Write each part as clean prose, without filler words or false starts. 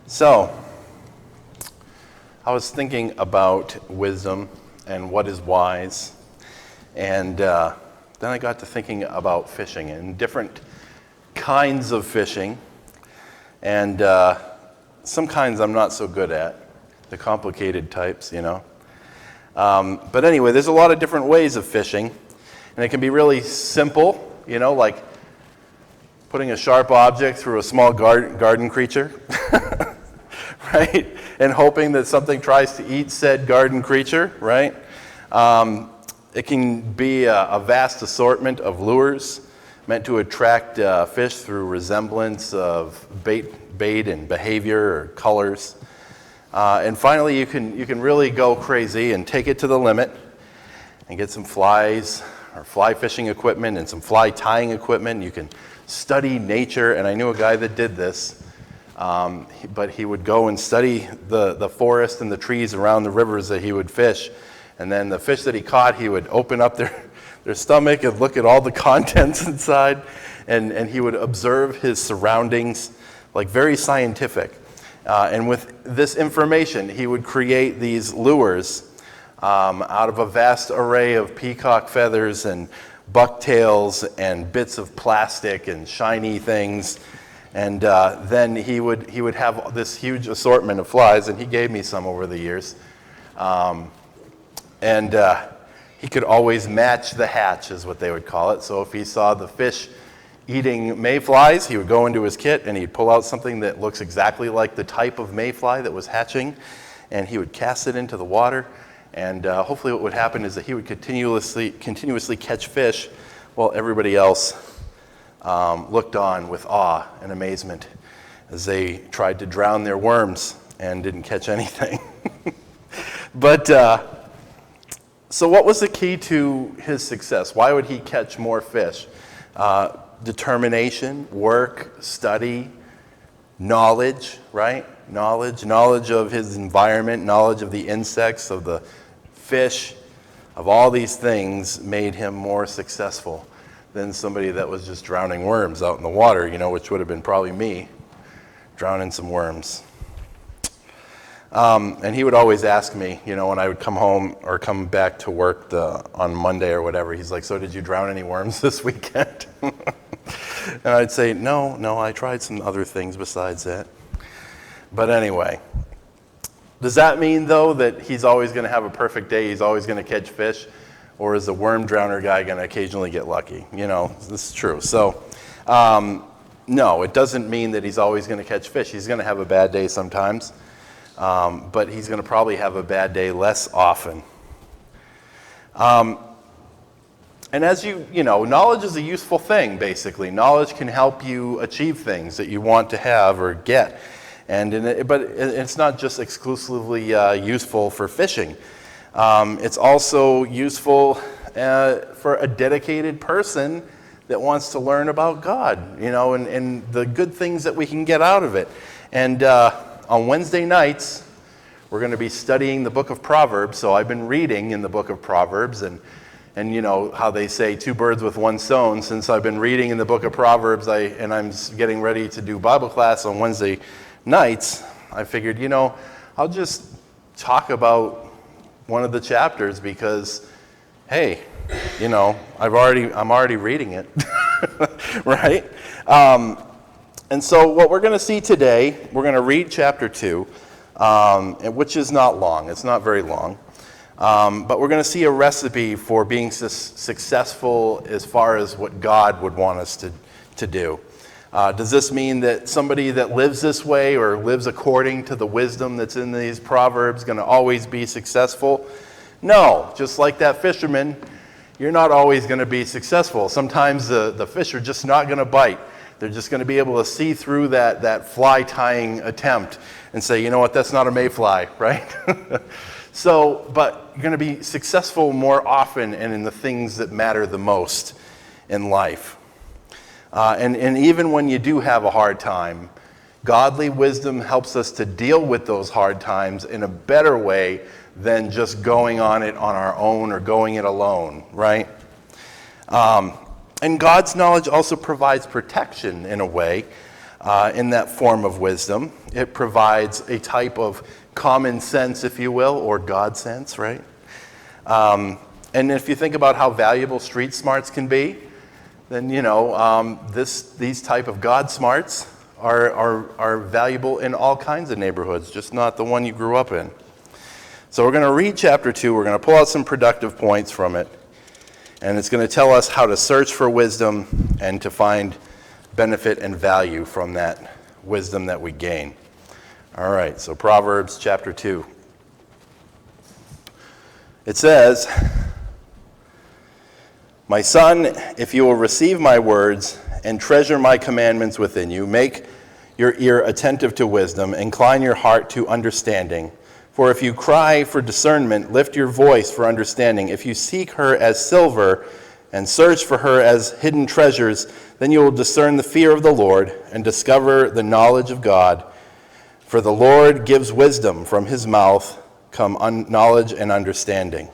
So, I was thinking about wisdom and what is wise, and then I got to thinking about fishing and different kinds of fishing, and some kinds I'm not so good at, the complicated types, you know. But anyway, there's a lot of different ways of fishing, and it can be really simple, you know, like putting a sharp object through a small garden creature, right? And hoping that something tries to eat said garden creature, right? It can be a vast assortment of lures meant to attract fish through resemblance of bait and behavior or colors. And finally, you can really go crazy and take it to the limit and get some flies or fly fishing equipment and some fly tying equipment. You can study nature, and I knew a guy that did this, but he would go and study the forest and the trees around the rivers that he would fish, and then the fish that he caught, he would open up their stomach and look at all the contents inside, and he would observe his surroundings, like very scientific. And with this information, he would create these lures out of a vast array of peacock feathers and bucktails and bits of plastic and shiny things. And then he would have this huge assortment of flies, and he gave me some over the years. And he could always match the hatch, is what they would call it. So if he saw the fish eating mayflies, he would go into his kit and he'd pull out something that looks exactly like the type of mayfly that was hatching, and he would cast it into the water. And hopefully what would happen is that he would continuously catch fish while everybody else looked on with awe and amazement as they tried to drown their worms and didn't catch anything. But so what was the key to his success? Why would he catch more fish? Determination, work, study, knowledge, right? Knowledge of his environment, knowledge of the insects, of the fish, of all these things made him more successful than somebody that was just drowning worms out in the water, you know, which would have been probably me, drowning some worms. And he would always ask me, you know, when I would come home or come back to work on Monday or whatever, he's like, "So did you drown any worms this weekend?" And I'd say, no, I tried some other things besides that. But anyway, does that mean, though, that he's always going to have a perfect day, he's always going to catch fish? Or is the worm drowner guy going to occasionally get lucky? You know, this is true. So, no, it doesn't mean that he's always going to catch fish. He's going to have a bad day sometimes, but he's going to probably have a bad day less often. And as you know, knowledge is a useful thing, basically. Knowledge can help you achieve things that you want to have or get. But it's not just exclusively useful for fishing. It's also useful for a dedicated person that wants to learn about God, you know, and the good things that we can get out of it. And on Wednesday nights, we're going to be studying the book of Proverbs. So I've been reading in the book of Proverbs, and you know how they say 2 birds with 1 stone. Since I've been reading in the book of Proverbs, I'm getting ready to do Bible class on Wednesday nights, I figured, you know, I'll just talk about one of the chapters because, hey, you know, I'm already reading it, right? And so what we're going to see today, we're going to read chapter 2, which is not long. It's not very long. But we're going to see a recipe for being successful as far as what God would want us to do. Does this mean that somebody that lives this way or lives according to the wisdom that's in these Proverbs going to always be successful? No, just like that fisherman, you're not always going to be successful. Sometimes the fish are just not going to bite. They're just going to be able to see through that fly tying attempt and say, you know what, that's not a mayfly, right? But you're going to be successful more often and in the things that matter the most in life. And even when you do have a hard time, godly wisdom helps us to deal with those hard times in a better way than just going on it on our own or going it alone, right? And God's knowledge also provides protection in a way in that form of wisdom. It provides a type of common sense, if you will, or God sense, right? And if you think about how valuable street smarts can be, then these type of God smarts are valuable in all kinds of neighborhoods, just not the one you grew up in. So we're going to read chapter 2. We're going to pull out some productive points from it. And it's going to tell us how to search for wisdom and to find benefit and value from that wisdom that we gain. All right, so Proverbs chapter 2. It says, "My son, if you will receive my words and treasure my commandments within you, make your ear attentive to wisdom, incline your heart to understanding. For if you cry for discernment, lift your voice for understanding. If you seek her as silver and search for her as hidden treasures, then you will discern the fear of the Lord and discover the knowledge of God. For the Lord gives wisdom, from his mouth come knowledge and understanding.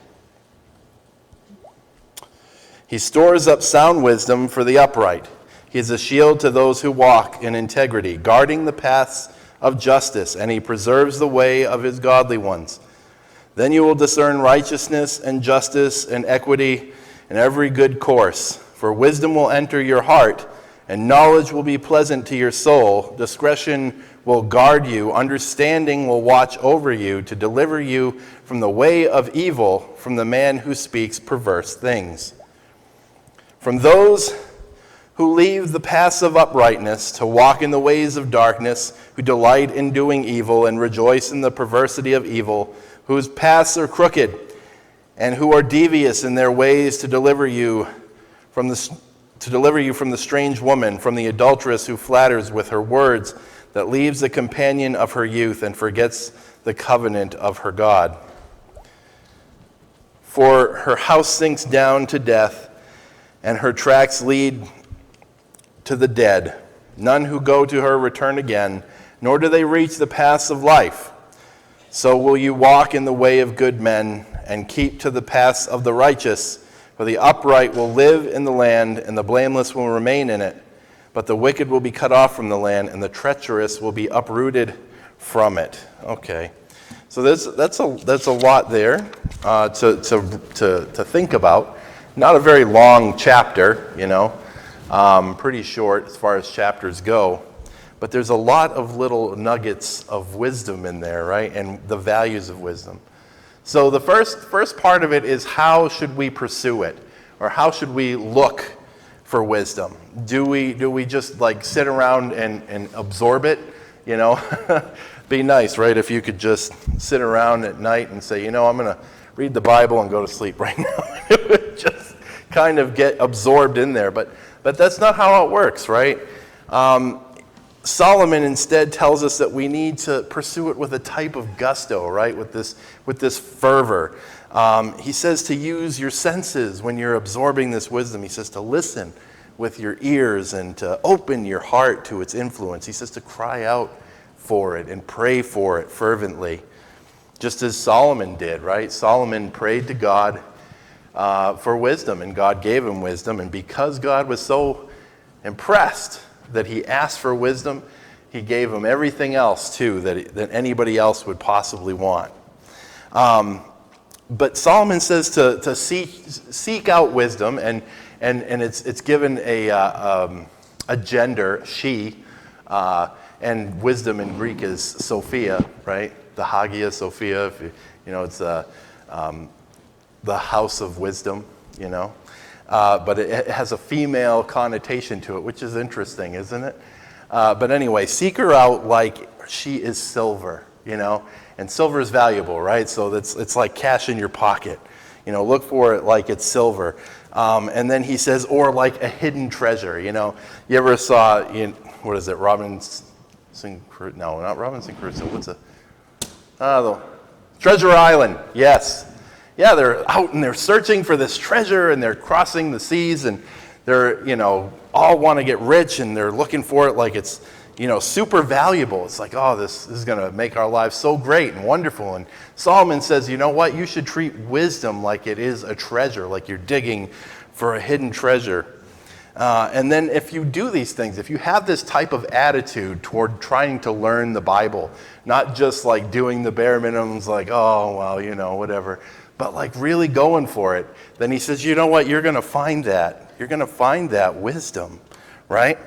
He stores up sound wisdom for the upright. He is a shield to those who walk in integrity, guarding the paths of justice, and he preserves the way of his godly ones. Then you will discern righteousness and justice and equity in every good course. For wisdom will enter your heart, and knowledge will be pleasant to your soul. Discretion will guard you. Understanding will watch over you to deliver you from the way of evil, from the man who speaks perverse things. From those who leave the paths of uprightness to walk in the ways of darkness, who delight in doing evil and rejoice in the perversity of evil, whose paths are crooked, and who are devious in their ways to deliver you from the strange woman, from the adulteress who flatters with her words, that leaves the companion of her youth and forgets the covenant of her God. For her house sinks down to death, and her tracks lead to the dead. None who go to her return again, nor do they reach the paths of life. So will you walk in the way of good men and keep to the paths of the righteous, for the upright will live in the land, and the blameless will remain in it. But the wicked will be cut off from the land, and the treacherous will be uprooted from it." Okay, so that's a lot there to think about. Not a very long chapter, pretty short as far as chapters go, but there's a lot of little nuggets of wisdom in there, right? And the values of wisdom. So the first part of it is, how should we pursue it, or how should we look for wisdom? Do we just like sit around and absorb it? Be nice, right? If you could just sit around at night and say, I'm going to read the Bible and go to sleep right now. It would just kind of get absorbed in there, but that's not how it works, right? Solomon instead tells us that we need to pursue it with a type of gusto, right? With this fervor. He says to use your senses when you're absorbing this wisdom. He says to listen with your ears and to open your heart to its influence. He says to cry out for it and pray for it fervently, just as Solomon did, right? Solomon prayed to God for wisdom, and God gave him wisdom. And because God was so impressed that he asked for wisdom, he gave him everything else too that anybody else would possibly want. But Solomon says to seek out wisdom, and it's given a gender, she, and wisdom in Greek is Sophia, right? The Hagia Sophia, it's the house of wisdom, but it has a female connotation to it, which is interesting, isn't it? But anyway, seek her out like she is silver, and silver is valuable, right? So it's like cash in your pocket. Look for it like it's silver. And then he says, or like a hidden treasure. You ever saw, what is it, Robinson Crusoe? No, not Robinson Crusoe. What's it? Treasure Island, yes. Yeah, they're out and they're searching for this treasure, and they're crossing the seas, and they're, all want to get rich, and they're looking for it like it's, super valuable. It's like, oh, this is going to make our lives so great and wonderful. And Solomon says, you know what? You should treat wisdom like it is a treasure, like you're digging for a hidden treasure. And then if you do these things, if you have this type of attitude toward trying to learn the Bible, not just like doing the bare minimums like, oh, well, whatever, but like really going for it, then he says, you know what, you're going to find that. You're going to find that wisdom, right?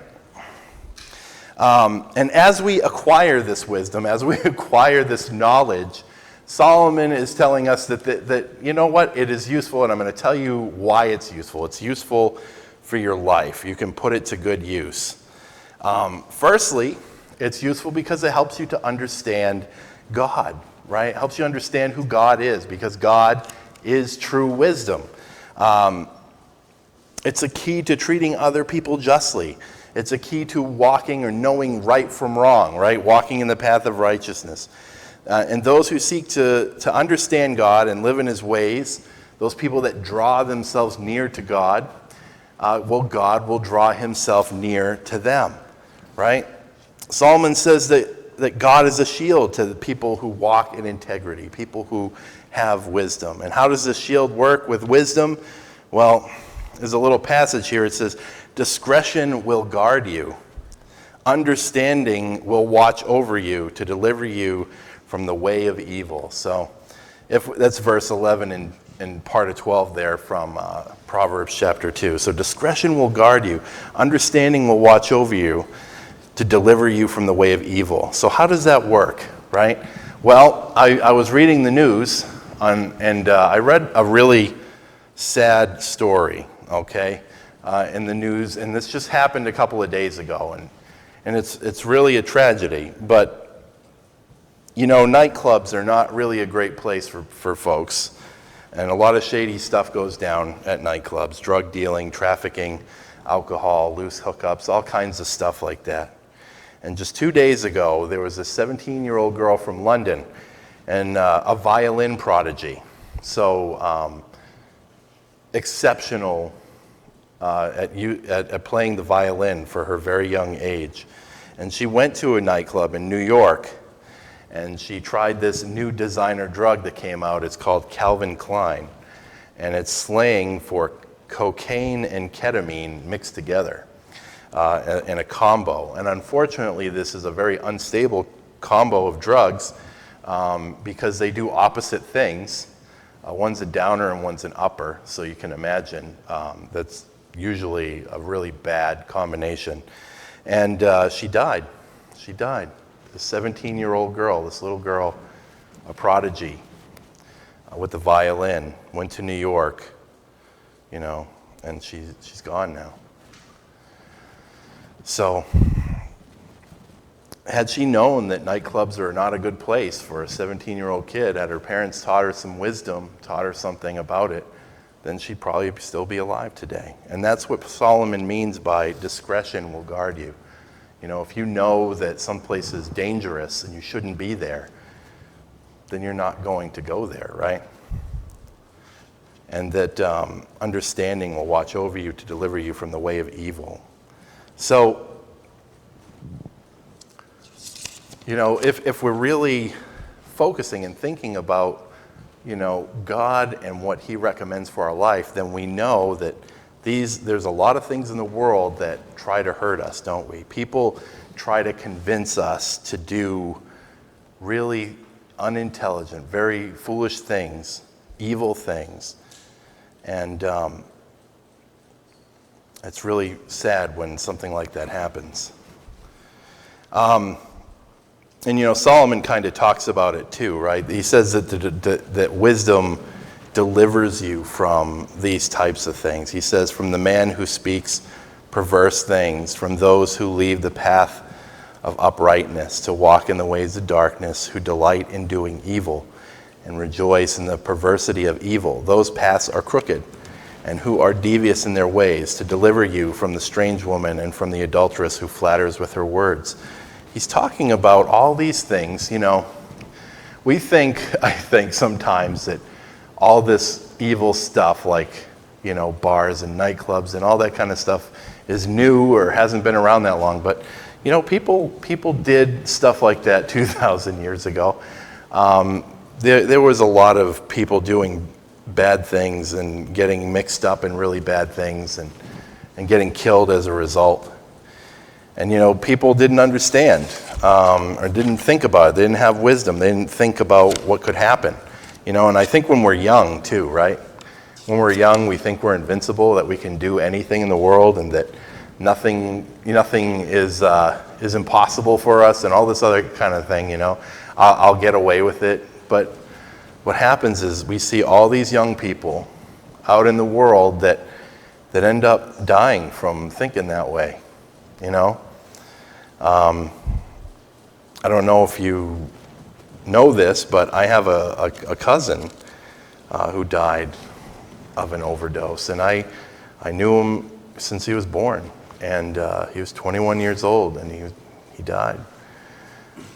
And as we acquire this wisdom, as we acquire this knowledge, Solomon is telling us that you know what, it is useful, and I'm going to tell you why it's useful. It's useful for your life. You can put it to good use. Firstly, it's useful because it helps you to understand God, right? It helps you understand who God is, because God is true wisdom. It's a key to treating other people justly. It's a key to walking or knowing right from wrong, right? Walking in the path of righteousness. And those who seek to understand God and live in his ways, those people that draw themselves near to God, God will draw himself near to them, right? Solomon says that God is a shield to the people who walk in integrity, people who have wisdom. And how does this shield work with wisdom? Well, there's a little passage here. It says, discretion will guard you. Understanding will watch over you to deliver you from the way of evil. So that's verse 11 and part of 12 there from Proverbs chapter 2. So discretion will guard you. Understanding will watch over you to deliver you from the way of evil. So how does that work, right? Well, I was reading the news and I read a really sad story, okay, in the news. And this just happened a couple of days ago. And it's really a tragedy. But nightclubs are not really a great place for folks. And a lot of shady stuff goes down at nightclubs. Drug dealing, trafficking, alcohol, loose hookups, all kinds of stuff like that. And just 2 days ago, there was a 17-year-old girl from London and a violin prodigy. So exceptional at playing the violin for her very young age. And she went to a nightclub in New York, and she tried this new designer drug that came out. It's called Calvin Klein, and it's slang for cocaine and ketamine mixed together in a combo. And unfortunately, this is a very unstable combo of drugs because they do opposite things. One's a downer and one's an upper, so you can imagine that's usually a really bad combination. And she died. She died. The 17-year-old girl, this little girl, a prodigy with the violin, went to New York, and she's gone now. So, had she known that nightclubs are not a good place for a 17-year-old kid, had her parents taught her some wisdom, taught her something about it, then she'd probably still be alive today. And that's what Solomon means by discretion will guard you. If you know that someplace is dangerous and you shouldn't be there, then you're not going to go there, right? And that understanding will watch over you to deliver you from the way of evil. So, if we're really focusing and thinking about, God and what he recommends for our life, then we know that there's a lot of things in the world that try to hurt us, don't we? People try to convince us to do really unintelligent, very foolish things, evil things. And it's really sad when something like that happens. And Solomon kind of talks about it too, right? He says that wisdom delivers you from these types of things. He says, from the man who speaks perverse things, from those who leave the path of uprightness to walk in the ways of darkness, who delight in doing evil and rejoice in the perversity of evil. Those paths are crooked, and who are devious in their ways, to deliver you from the strange woman and from the adulteress who flatters with her words. He's talking about all these things. We think, I think sometimes, that all this evil stuff like, bars and nightclubs and all that kind of stuff is new or hasn't been around that long. But, people did stuff like that 2,000 years ago. There was a lot of people doing bad things and getting mixed up in really bad things. and getting killed as a result. And people didn't understand or didn't think about it. They didn't have wisdom. They didn't think about what could happen. And I think when we're young too, right? When we're young, we think we're invincible, that we can do anything in the world, and that nothing is impossible for us, and all this other kind of thing. I'll get away with it. But what happens is we see all these young people out in the world that end up dying from thinking that way. I don't know if you know this, but I have a cousin who died of an overdose, and I knew him since he was born, and he was 21 years old, and he died.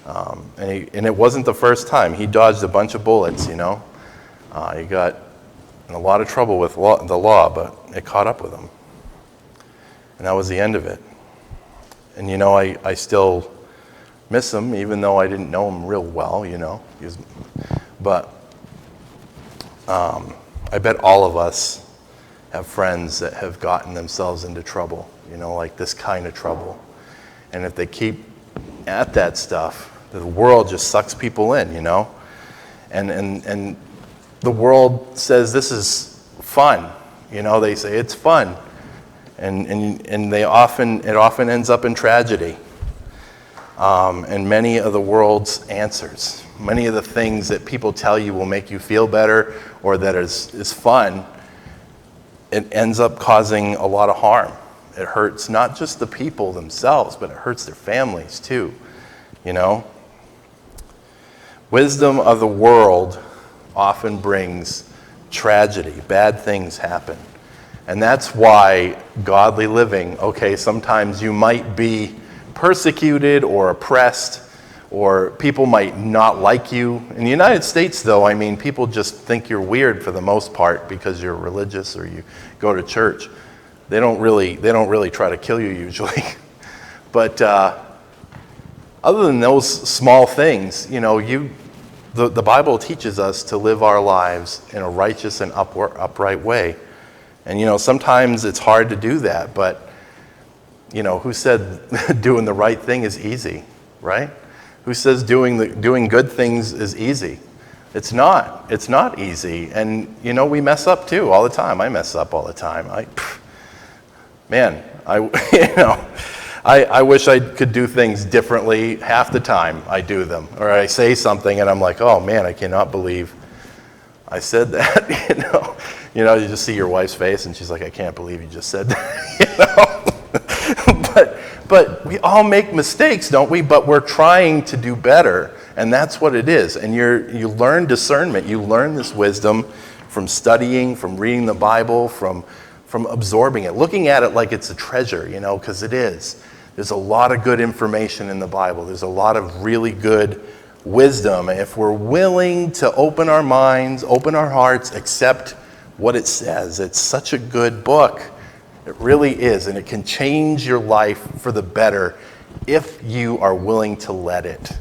And it wasn't the first time. He dodged a bunch of bullets. He got in a lot of trouble with the law, but it caught up with him, and that was the end of it. And I still miss him, even though I didn't know him real well. But I bet all of us have friends that have gotten themselves into trouble, like this kind of trouble. And if they keep at that stuff, the world just sucks people in, and the world says this is fun. They say it's fun, and it often ends up in tragedy. And many of the world's answers, many of the things that people tell you will make you feel better or that is fun, it ends up causing a lot of harm. It hurts not just the people themselves, but it hurts their families too. Wisdom of the world often brings tragedy. Bad things happen. And that's why godly living, sometimes you might be persecuted or oppressed, or people might not like you. In the United States, though, people just think you're weird for the most part because you're religious or you go to church. They don't really try to kill you usually. But other than those small things, the Bible teaches us to live our lives in a righteous and upright way. And sometimes it's hard to do that, but who said doing the right thing is easy, right? Who says doing good things is easy? It's not. It's not easy. And we mess up too all the time. I mess up all the time. I wish I could do things differently. Half the time I do them, or I say something and I'm like, oh man, I cannot believe I said that. You just see your wife's face and she's like, I can't believe you just said that. But we all make mistakes, don't we? But we're trying to do better, and that's what it is. And you learn discernment. You learn this wisdom from studying, from reading the Bible, from absorbing it, looking at it like it's a treasure, because it is. There's a lot of good information in the Bible. There's a lot of really good wisdom. If we're willing to open our minds, open our hearts, accept what it says, it's such a good book. It really is, and it can change your life for the better if you are willing to let it.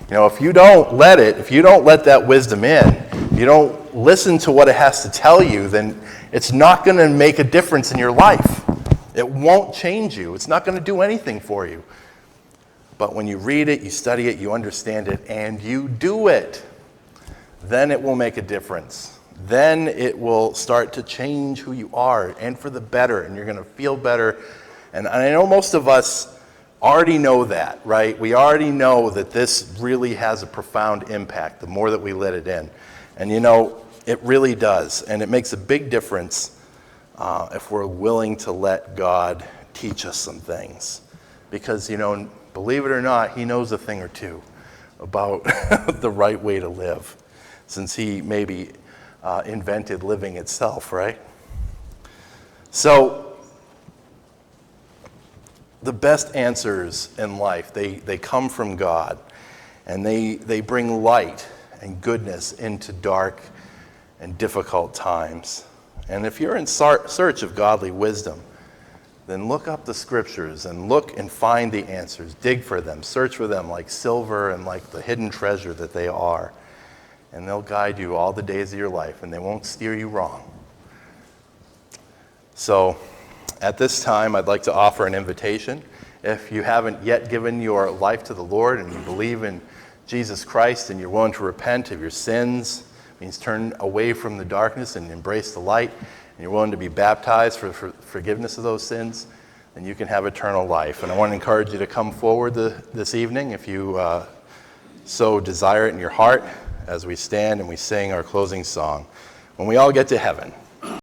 If you don't let it, if you don't let that wisdom in, if you don't listen to what it has to tell you, then it's not going to make a difference in your life. It won't change you. It's not going to do anything for you. But when you read it, you study it, you understand it, and you do it, then it will make a difference. Then it will start to change who you are, and for the better, and you're going to feel better. And I know most of us already know that, right? We already know that this really has a profound impact the more that we let it in. And it really does. And it makes a big difference if we're willing to let God teach us some things. Because, believe it or not, He knows a thing or two about the right way to live, since He maybe invented living itself, right? So the best answers in life, they come from God, and they bring light and goodness into dark and difficult times. And if you're in search of godly wisdom, then look up the scriptures and look and find the answers. Dig for them, search for them like silver and like the hidden treasure that they are. And they'll guide you all the days of your life, and they won't steer you wrong. So, At this time, I'd like to offer an invitation. If you haven't yet given your life to the Lord and you believe in Jesus Christ and you're willing to repent of your sins, means turn away from the darkness and embrace the light, and you're willing to be baptized for forgiveness of those sins, then you can have eternal life. And I want to encourage you to come forward this evening if you so desire it in your heart as we stand and we sing our closing song. When we all get to heaven,